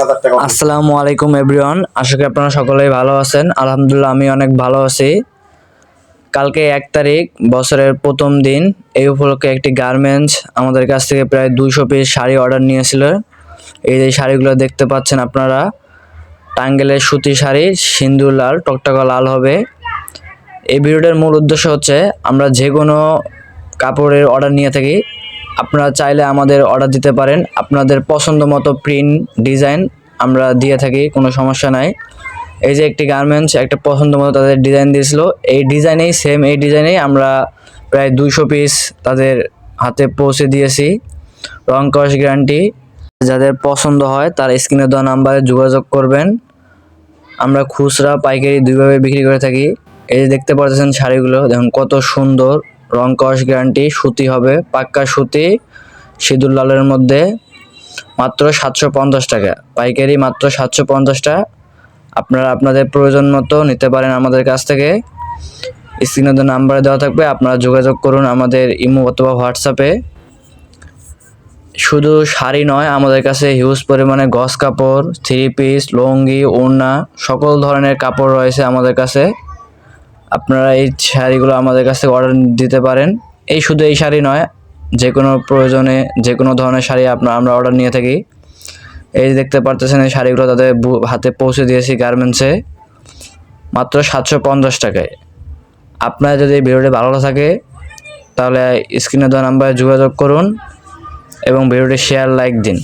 1000 টাকা। আসসালামু আলাইকুম এভরিওয়ান, আশা করি আপনারা সকলেই ভালো আছেন। আলহামদুলিল্লাহ আমি অনেক ভালো আছি। কালকে 1 তারিখ, বছরের প্রথম দিন। এই উপলক্ষে একটি গার্মেন্টস আমাদের কাছ থেকে প্রায় 200 পিস শাড়ি অর্ডার নিয়েছিল। এই যে শাড়িগুলো দেখতে পাচ্ছেন আপনারা, টাঙ্গেলের সুতি শাড়ি, সিন্দুর লাল, টকটকা লাল হবে। এই ভিডিওটার মূল উদ্দেশ্য হচ্ছে আমরা যে কোনো কাপড়ের অর্ডার নিয়ে থাকি। আপনারা চাইলে আমাদের অর্ডার দিতে পারেন, আপনাদের পছন্দ মতো প্রিন্ট ডিজাইন আমরা দিয়ে থাকি, কোনো সমস্যা নাই। এই যে একটি গার্মেন্টস একটা পছন্দ মতো তাদের ডিজাইন দিয়েছিল, এই ডিজাইনেই সেম এই ডিজাইনেই আমরা প্রায় 200 পিস তাদের হাতে পৌঁছে দিয়েছি। রং কস গ্যারান্টি। যাদের পছন্দ হয় তার স্ক্রিনে দেওয়া নাম্বারে যোগাযোগ করবেন। আমরা খুচরা পাইকারি দুইভাবে বিক্রি করে থাকি। এই যে দেখতে পাচ্ছেন শাড়িগুলো, দেখুন কত সুন্দর, রং কস গ্যারান্টি, সুতি হবে, পাক্কা সুতি, সিঁদুর লালের মধ্যে। মাত্র 750 টাকা পাইকারি, মাত্র 750 টাকা। আপনারা আপনাদের প্রয়োজন মতো নিতে পারেন আমাদের কাছ থেকে। স্ক্রিনে তো নাম্বার দেওয়া থাকবে, আপনারা যোগাযোগ করুন আমাদের ইমো অথবা হোয়াটসঅ্যাপে। শুধু শাড়ি নয়, আমাদের কাছে হিউজ পরিমাণে গস কাপড়, 3 পিস, লুঙ্গি, ওড়না, সকল ধরনের কাপড় রয়েছে আমাদের কাছে। আপনারা এই শাড়িগুলো আমাদের কাছে অর্ডার দিতে পারেন। শুধু এই শাড়ি নয়, যে কোনো প্রয়োজনে যে কোনো ধরনের শাড়ি আমরা অর্ডার নিয়ে থাকি। এই দেখতে পারতেছেন এই শাড়িগুলো তাদের হাতে পৌঁছে দিয়েছি গার্মেন্টসে, মাত্র 750 টাকায়। আপনার যদি ভিডিওটি ভালো থাকে তাহলে স্ক্রিনে দেওয়া নাম্বারে যোগাযোগ করুন এবং ভিডিওটি শেয়ার লাইক দিন।